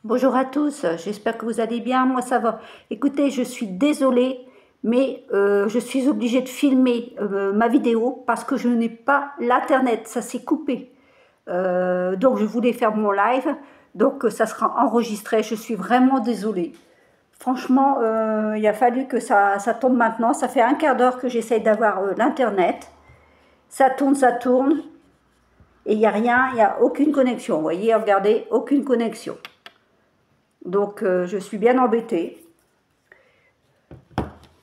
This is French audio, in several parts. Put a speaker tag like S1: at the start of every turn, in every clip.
S1: Bonjour à tous, j'espère que vous allez bien, moi ça va. Écoutez, je suis désolée, mais je suis obligée de filmer ma vidéo parce que je n'ai pas l'internet, ça s'est coupé. Donc je voulais faire mon live, donc ça sera enregistré, je suis vraiment désolée. Franchement, il a fallu que ça tombe maintenant, ça fait un quart d'heure que j'essaye d'avoir l'internet. Ça tourne, et il n'y a rien, il n'y a aucune connexion. Vous voyez, regardez, aucune connexion. Donc je suis bien embêtée.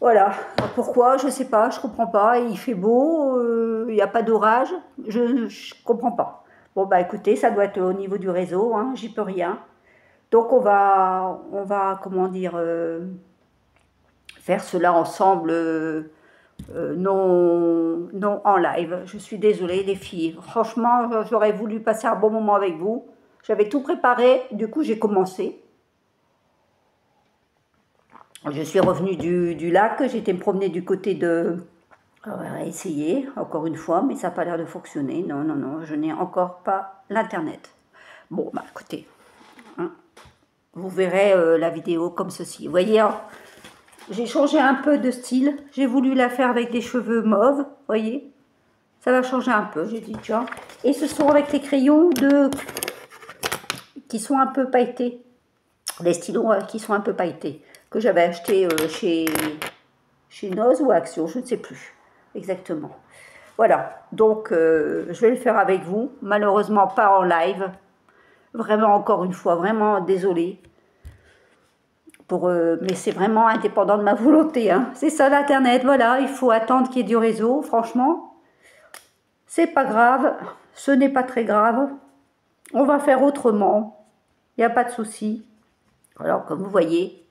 S1: Voilà, pourquoi, je ne sais pas, je ne comprends pas. Il fait beau, il n'y a pas d'orage, je ne comprends pas. Bon bah écoutez, ça doit être au niveau du réseau, hein, j'y peux rien. Donc comment dire, faire cela ensemble, non en live. Je suis désolée les filles, franchement j'aurais voulu passer un bon moment avec vous. J'avais tout préparé, du coup j'ai commencé. Je suis revenue du lac, j'étais me promener du côté de... On va essayer, encore une fois, mais ça n'a pas l'air de fonctionner. Non, non, non, je n'ai encore pas l'internet. Bon, bah écoutez, hein, vous verrez la vidéo comme ceci. Vous voyez, hein, j'ai changé un peu de style. J'ai voulu la faire avec des cheveux mauves, vous voyez. Ça va changer un peu, j'ai dit, tiens. Et ce sont avec les crayons qui sont un peu pailletés. Les stylos qui sont un peu pailletés, que j'avais acheté chez Noz ou Action, je ne sais plus exactement. Voilà, donc je vais le faire avec vous, malheureusement pas en live. Vraiment, encore une fois, vraiment désolée. Mais c'est vraiment indépendant de ma volonté. Hein. C'est ça l'internet, voilà, il faut attendre qu'il y ait du réseau, franchement. C'est pas grave, ce n'est pas très grave. On va faire autrement, il n'y a pas de souci. Alors, comme vous voyez,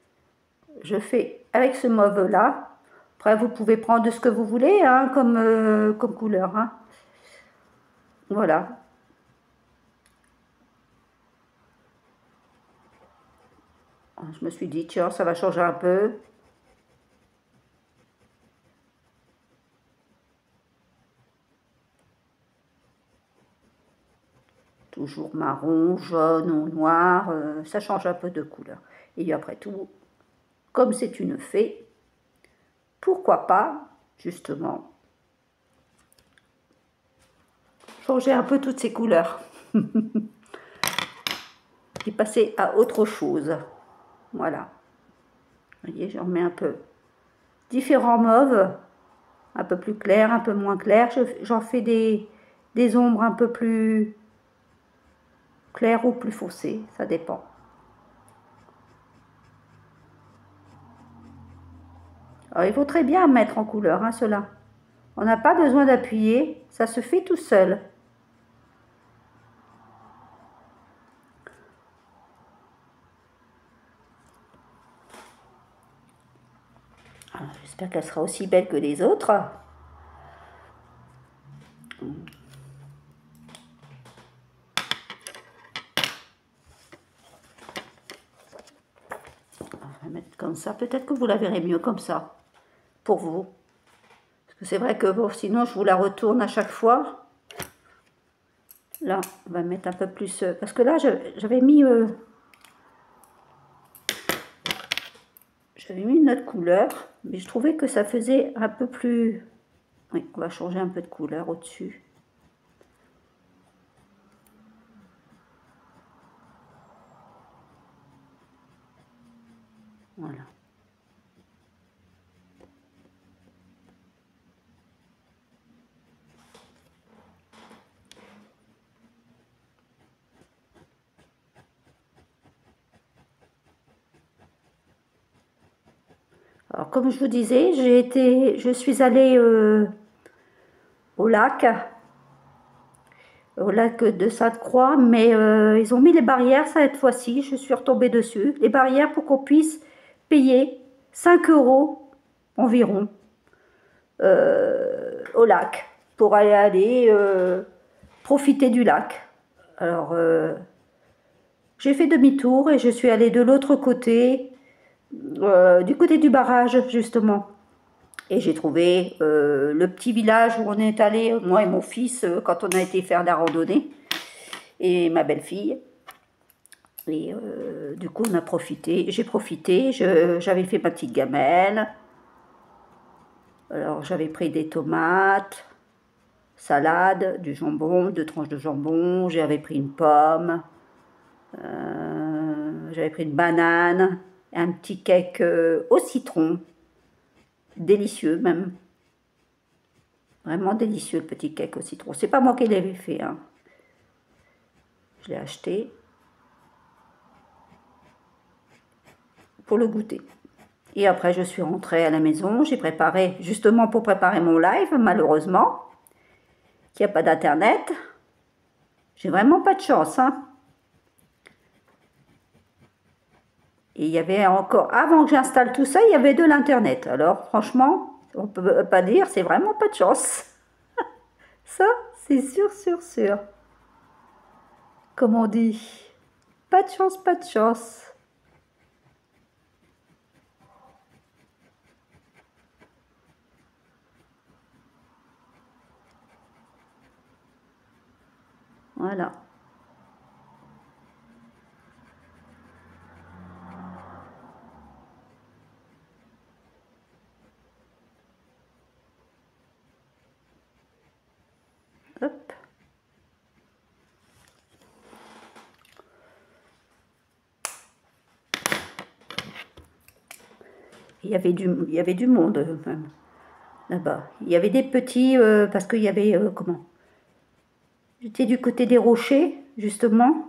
S1: je fais avec ce mauve-là. Après, vous pouvez prendre ce que vous voulez hein, comme couleur. Hein. Voilà. Je me suis dit, tiens, ça va changer un peu. Toujours marron, jaune ou noir, ça change un peu de couleur. Et après tout, comme c'est une fée, pourquoi pas, justement, changer un peu toutes ces couleurs. Et passer à autre chose. Voilà. Vous voyez, j'en mets un peu différents mauves, un peu plus clair, un peu moins clair. J'en fais des ombres un peu plus claires ou plus foncées, ça dépend. Alors, il faut très bien mettre en couleur, hein, cela. On n'a pas besoin d'appuyer, ça se fait tout seul. J'espère qu'elle sera aussi belle que les autres. On va mettre comme ça. Peut-être que vous la verrez mieux comme ça, pour vous. Parce que c'est vrai que bon, sinon je vous la retourne à chaque fois. Là, on va mettre un peu plus... parce que là, j'avais mis... j'avais mis une autre couleur, mais je trouvais que ça faisait un peu plus... Oui, on va changer un peu de couleur au-dessus. Voilà. Alors, comme je vous disais, je suis allée au lac de Sainte-Croix, mais ils ont mis les barrières cette fois-ci, je suis retombée dessus, les barrières pour qu'on puisse payer 5 € environ au lac, pour aller profiter du lac. Alors, j'ai fait demi-tour et je suis allée de l'autre côté, du côté du barrage justement. Et j'ai trouvé le petit village où on est allé, moi et mon fils, quand on a été faire la randonnée, et ma belle-fille. Et du coup, on a profité, j'ai profité, j'avais fait ma petite gamelle. Alors, j'avais pris des tomates, salade, du jambon, 2 tranches de jambon, j'avais pris une pomme, j'avais pris une banane, un petit cake au citron, délicieux même. Vraiment délicieux le petit cake au citron. C'est pas moi qui l'avais fait, hein. Je l'ai acheté pour le goûter. Et après, je suis rentrée à la maison. J'ai préparé, justement pour préparer mon live, malheureusement, qu'il n'y a pas d'internet. J'ai vraiment pas de chance, hein. Et il y avait encore, avant que j'installe tout ça, il y avait de l'internet. Alors, franchement, on peut pas dire, c'est vraiment pas de chance. Ça, c'est sûr, sûr, sûr. Comme on dit, pas de chance, pas de chance. Voilà. Hop. Il y avait du monde même là-bas. Il y avait des petits, parce qu'il y avait, comment? J'étais du côté des rochers, justement.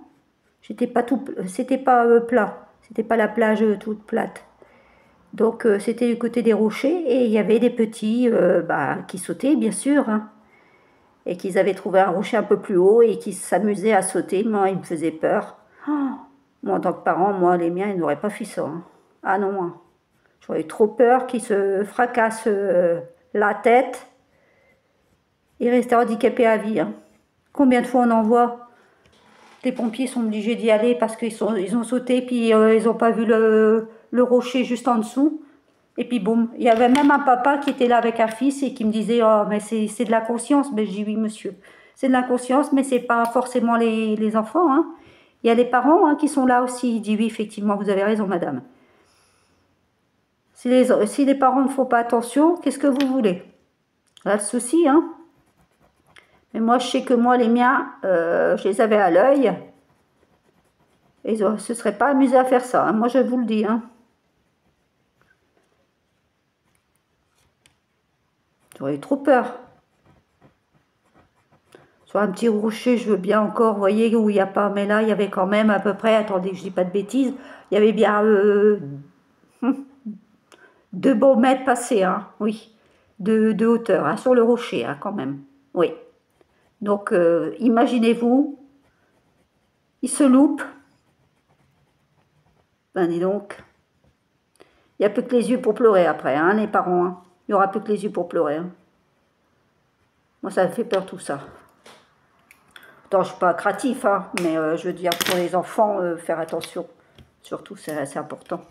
S1: C'était pas plat. C'était pas la plage toute plate. Donc c'était du côté des rochers et il y avait des petits qui sautaient, bien sûr, hein, et qu'ils avaient trouvé un rocher un peu plus haut et qui s'amusaient à sauter. Moi, ils me faisaient peur. Oh, moi, en tant que parent, moi, les miens, ils n'auraient pas fait ça, hein. Ah non, hein. J'aurais eu trop peur qu'ils se fracassent la tête et restent handicapés à vie, hein. Combien de fois on en voit? Les pompiers sont obligés d'y aller parce ils ont sauté puis ils n'ont pas vu le rocher juste en dessous. Et puis boum, il y avait même un papa qui était là avec un fils et qui me disait oh mais c'est de la conscience. Ben je dis oui monsieur, c'est de l'inconscience mais c'est pas forcément les enfants, hein. Il y a les parents, hein, qui sont là aussi. Il dit oui effectivement vous avez raison madame. Si les parents ne font pas attention, qu'est-ce que vous voulez? Là le souci, hein. Mais moi je sais que moi les miens, je les avais à l'œil. Et ils ne se seraient pas amusés à faire ça, hein. Moi je vous le dis, hein. J'aurais eu trop peur. Sur un petit rocher, je veux bien encore, vous voyez, où il n'y a pas, mais là, il y avait quand même à peu près, attendez, je dis pas de bêtises, il y avait bien 2 bons mètres passés, hein, oui, de hauteur, hein, sur le rocher, hein, quand même, oui. Donc, imaginez-vous, il se loupe, ben dis donc, il n'y a plus que les yeux pour pleurer après, hein, les parents, hein. Il n'y aura plus que les yeux pour pleurer, hein. Moi, ça me fait peur tout ça. Je ne suis pas cratif, hein, mais je veux dire, pour les enfants, faire attention. Surtout, c'est assez important.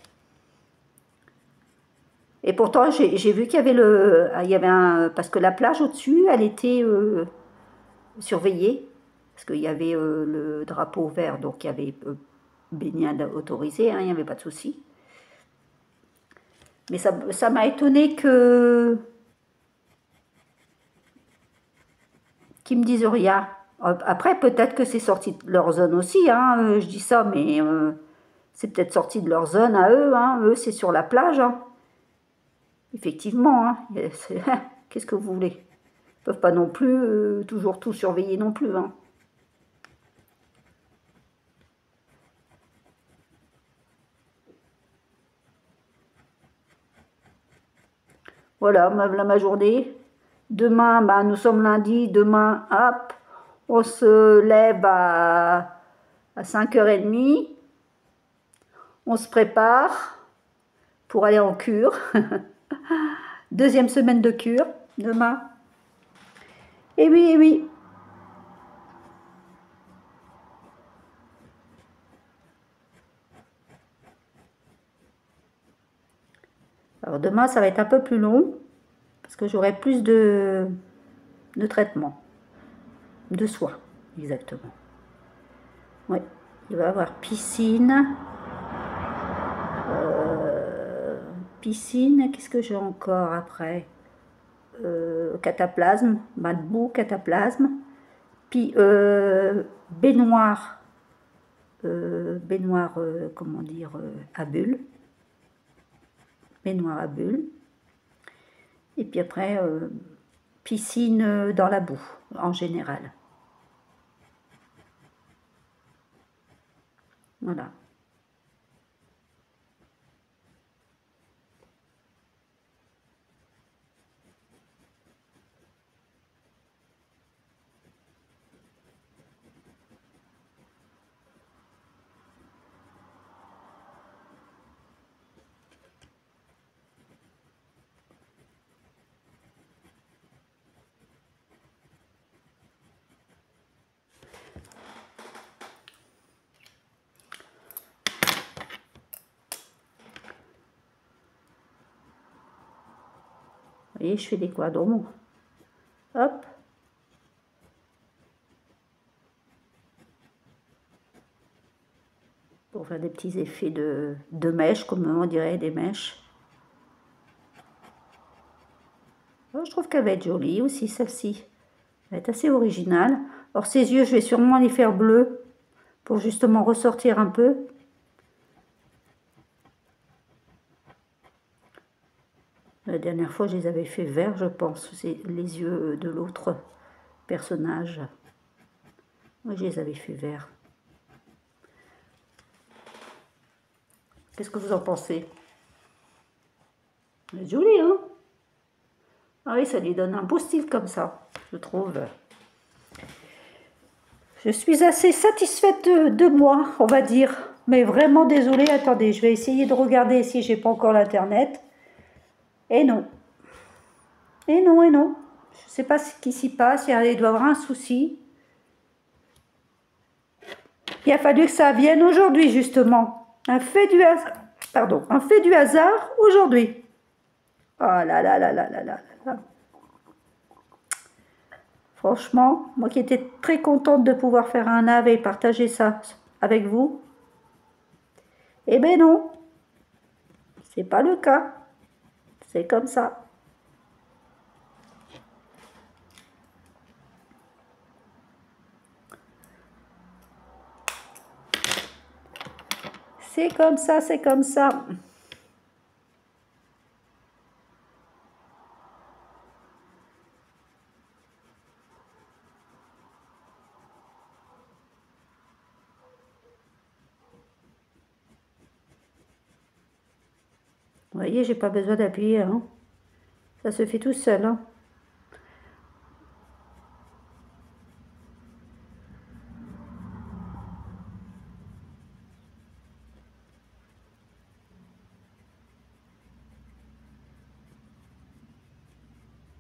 S1: Et pourtant, j'ai vu qu'il y avait parce que la plage au-dessus, elle était surveillée. Parce qu'il y avait le drapeau vert, donc il y avait baignade autorisée, hein, il n'y avait pas de souci. Mais ça m'a étonné qu'ils me disent rien. Après, peut-être que c'est sorti de leur zone aussi, hein, je dis ça, mais c'est peut-être sorti de leur zone à eux, hein. Eux, c'est sur la plage, hein. Effectivement, hein. Qu'est-ce que vous voulez? Ils ne peuvent pas non plus toujours tout surveiller non plus, hein. Voilà, ma journée. Demain, bah, nous sommes lundi, demain, hop, on se lève à 5h30. On se prépare pour aller en cure. Deuxième semaine de cure, demain. Et oui, et oui. Alors demain, ça va être un peu plus long, parce que j'aurai plus de traitement, de soins, exactement. Oui, Il va y avoir piscine. Piscine, qu'est-ce que j'ai encore après? Cataplasme, bain de boue, cataplasme. Puis baignoire. Baignoire, comment dire, à bulles. Baignoire à bulles. Et puis après, piscine dans la boue, en général. Voilà. Vous voyez, je fais des quadrons. Hop. Pour faire des petits effets de mèches, comme on dirait des mèches. Oh, je trouve qu'elle va être jolie aussi, celle-ci. Elle est assez originale. Alors ses yeux, je vais sûrement les faire bleus pour justement ressortir un peu. La dernière fois, je les avais fait verts, je pense. C'est les yeux de l'autre personnage. Oui, je les avais fait verts. Qu'est-ce que vous en pensez? C'est joli, hein? Ah oui, ça lui donne un beau style comme ça, je trouve. Je suis assez satisfaite de moi, on va dire. Mais vraiment désolée, attendez, je vais essayer de regarder si j'ai pas encore l'internet. Et non. Et non, et non. Je ne sais pas ce qui s'y passe, il doit y avoir un souci. Il a fallu que ça vienne aujourd'hui, justement. Un fait du hasard. Pardon, un fait du hasard aujourd'hui. Oh là là là là là là là. Franchement, moi qui étais très contente de pouvoir faire un live et partager ça avec vous. Eh ben non. C'est pas le cas. C'est comme ça. C'est comme ça, c'est comme ça. Vous voyez, j'ai pas besoin d'appuyer. Hein. Ça se fait tout seul. Hein.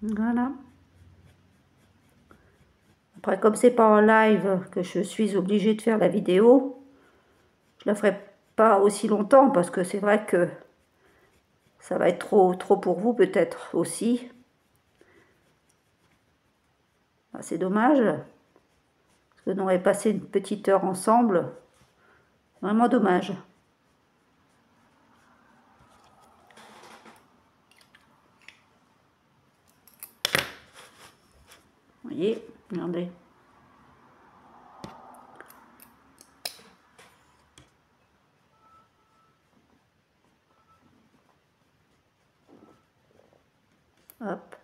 S1: Voilà. Après, comme c'est pas en live que je suis obligée de faire la vidéo, je la ferai pas aussi longtemps parce que c'est vrai que ça va être trop pour vous peut-être aussi. Ah, c'est dommage. Parce qu'on aurait passé une petite heure ensemble. Vraiment dommage. Vous voyez, regardez. Hop.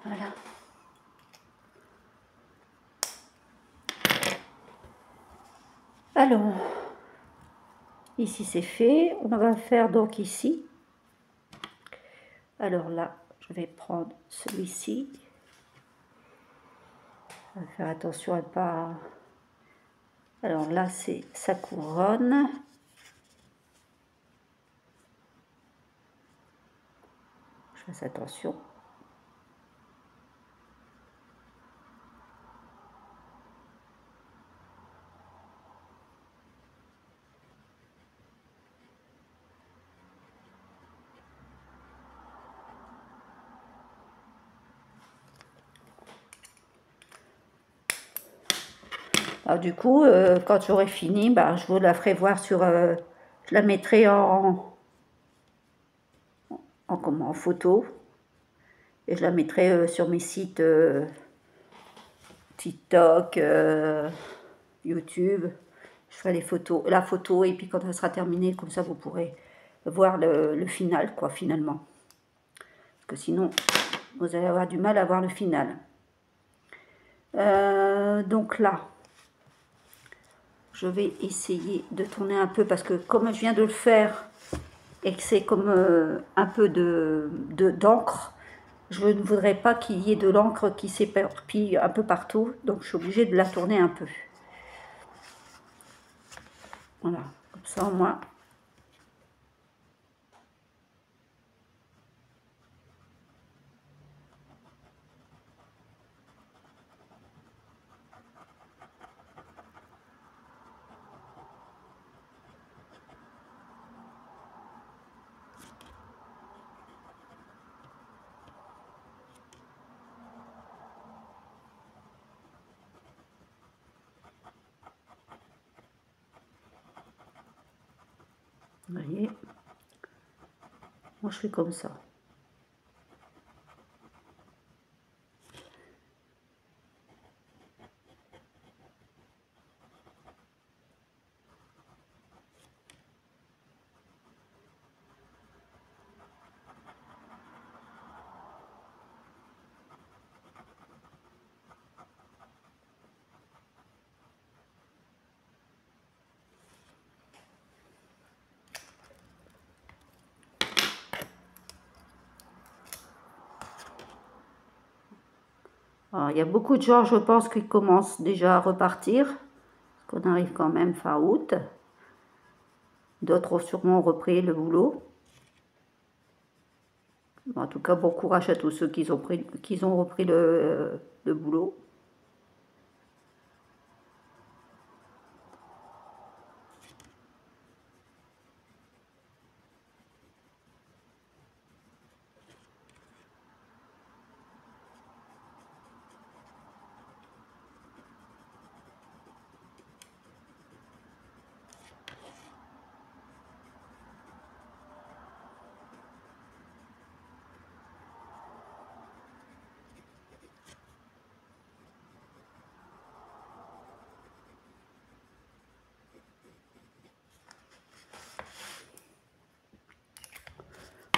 S1: Voilà. Alors, ici c'est fait. On va faire donc ici. Alors là, je vais prendre celui-ci. On va faire attention à ne pas... Alors là, c'est sa couronne. Je fasse attention. Alors du coup, quand j'aurai fini, bah, je vous la ferai voir sur... je la mettrai en photo. Et je la mettrai sur mes sites TikTok, YouTube. Je ferai les photos, la photo, et puis quand elle sera terminée, comme ça vous pourrez voir le final, quoi, finalement. Parce que sinon, vous allez avoir du mal à voir le final. Donc là, je vais essayer de tourner un peu, parce que comme je viens de le faire, et que c'est comme un peu d'encre, je ne voudrais pas qu'il y ait de l'encre qui s'éparpille un peu partout, donc je suis obligée de la tourner un peu. Voilà, comme ça au moins. Vous voyez, moi je fais comme ça. Alors, il y a beaucoup de gens, je pense, qui commencent déjà à repartir, parce qu'on arrive quand même fin août. D'autres ont sûrement repris le boulot. En tout cas, bon courage à tous ceux qui ont repris le boulot.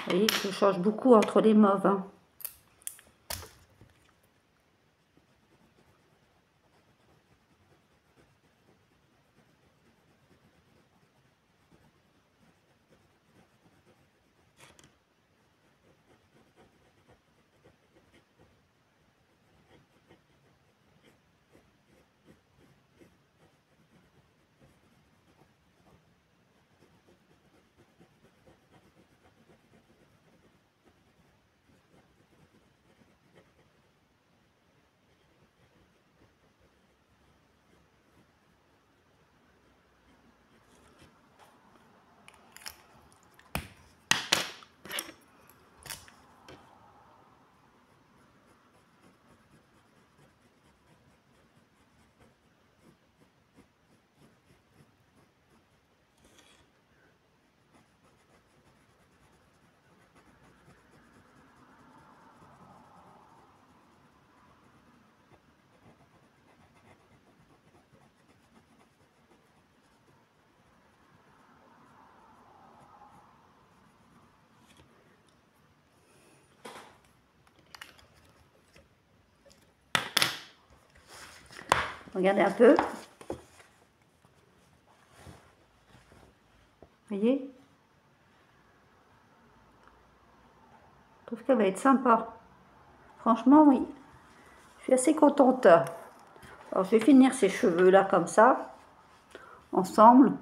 S1: Vous voyez, je change beaucoup entre les mauves, hein. Regardez un peu. Vous voyez? Je trouve qu'elle va être sympa. Franchement, oui. Je suis assez contente. Alors je vais finir ces cheveux là comme ça, ensemble. Vous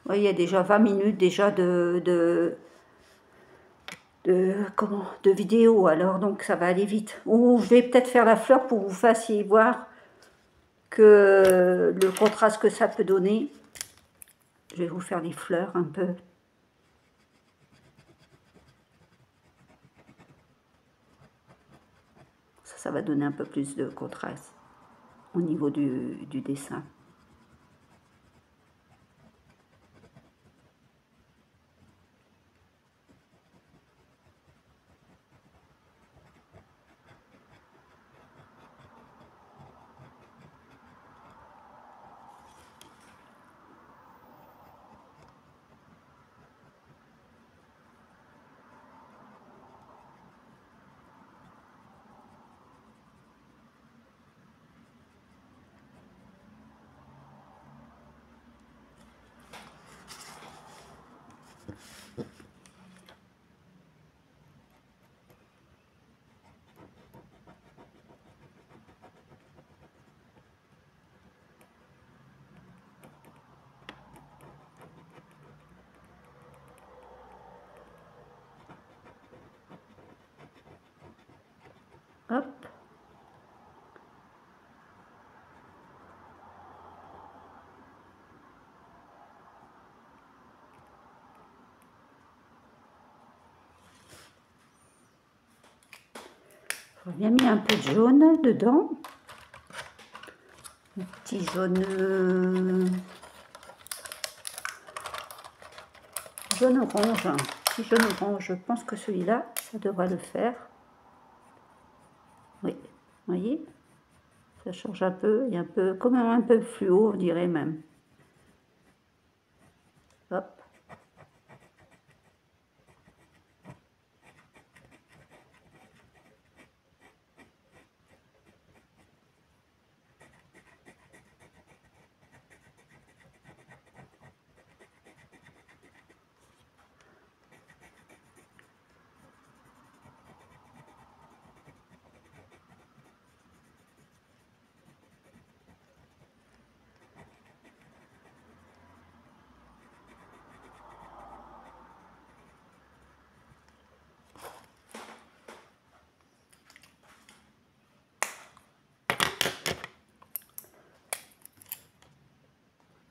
S1: voyez, il y a déjà 20 minutes déjà de vidéo, alors donc ça va aller vite. Ou je vais peut-être faire la fleur pour que vous fassiez voir que le contraste que ça peut donner. Je vais vous faire les fleurs un peu. Ça va donner un peu plus de contraste au niveau du dessin. Hop. J'ai bien mis un peu de jaune dedans. Un petit jaune, jaune orange. Un petit jaune orange. Je pense que celui-là, ça devrait le faire. Oui, vous voyez, ça change un peu. Il y a un peu, comme un peu fluo, on dirait même. Hop.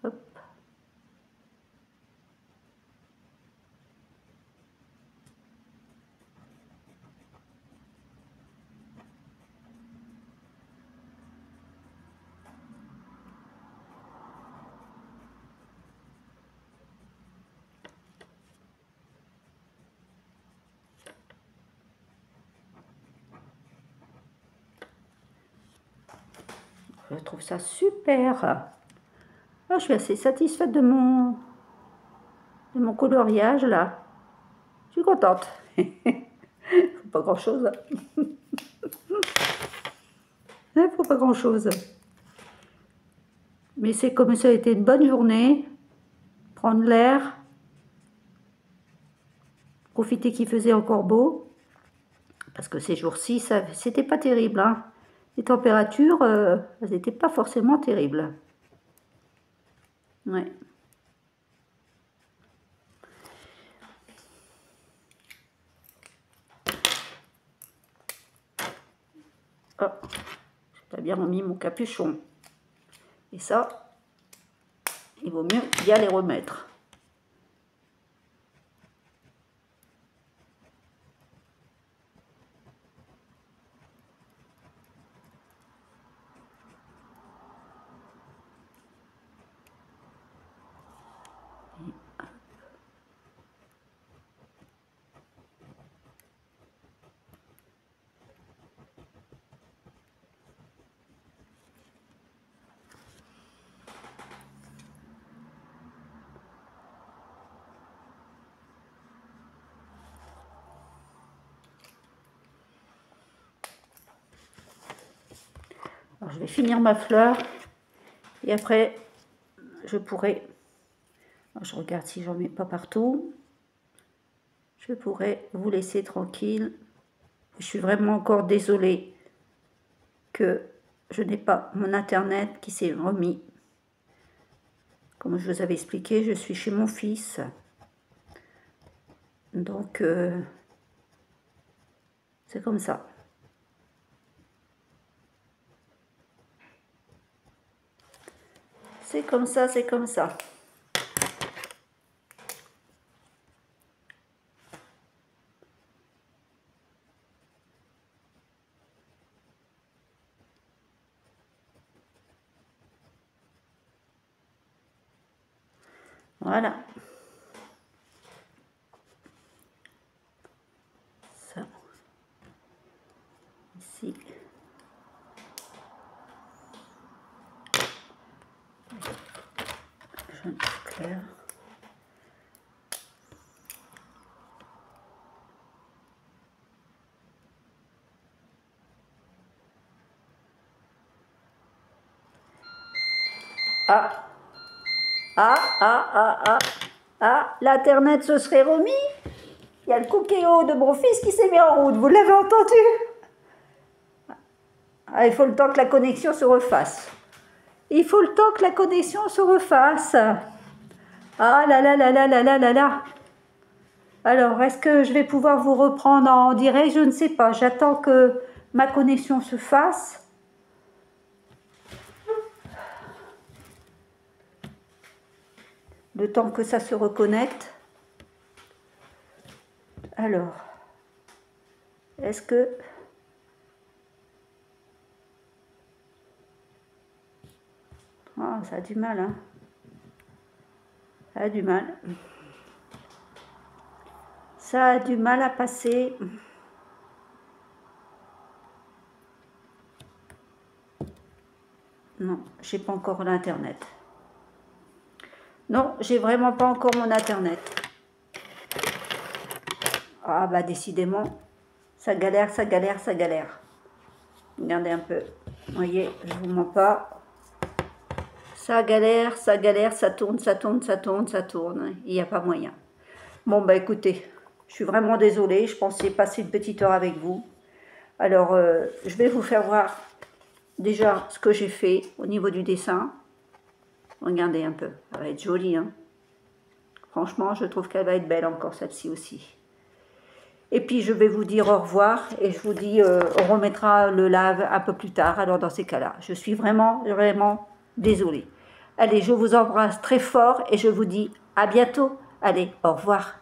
S1: Hop. Je trouve ça super. Ah, je suis assez satisfaite de mon coloriage là. Je suis contente. Faut pas grand chose. Faut pas grand chose. Mais c'est comme ça a été une bonne journée. Prendre l'air. Profiter qu'il faisait encore beau. Parce que ces jours-ci, c'était pas terrible. Hein. Les températures, elles n'étaient pas forcément terribles. Ouais. Oh, j'ai bien remis mon capuchon. Et ça, il vaut mieux bien les remettre. Alors, je vais finir ma fleur et après je pourrai, alors, je regarde si j'en mets pas partout, je pourrais vous laisser tranquille. Je suis vraiment encore désolée que je n'ai pas mon internet qui s'est remis. Comme je vous avais expliqué, je suis chez mon fils. Donc, c'est comme ça. C'est comme ça, c'est comme ça. Voilà. Ça. Ici. Jaune clair. Ah. L'internet se serait remis. Il y a le cookéo de mon fils qui s'est mis en route, vous l'avez entendu? Ah, il faut le temps que la connexion se refasse. Il faut le temps que la connexion se refasse. Ah là là là là là là là là. Alors, est-ce que je vais pouvoir vous reprendre en direct? Je ne sais pas. J'attends que ma connexion se fasse. Le temps que ça se reconnecte. Alors, est-ce que... Ah, ça a du mal, hein. Ça a du mal. Ça a du mal à passer. Non, j'ai pas encore l'internet. Non, j'ai vraiment pas encore mon internet. Ah bah décidément, ça galère, ça galère, ça galère. Regardez un peu. Vous voyez, je vous mens pas. Ça galère, ça tourne, ça tourne, ça tourne, ça tourne. Il n'y a pas moyen. Bon bah écoutez, je suis vraiment désolée. Je pensais passer une petite heure avec vous. Alors, je vais vous faire voir déjà ce que j'ai fait au niveau du dessin. Regardez un peu, ça va être joli, hein. Franchement, je trouve qu'elle va être belle encore, celle-ci aussi. Et puis, je vais vous dire au revoir et je vous dis, on remettra le live un peu plus tard. Alors, dans ces cas-là, je suis vraiment, vraiment désolée. Allez, je vous embrasse très fort et je vous dis à bientôt. Allez, au revoir.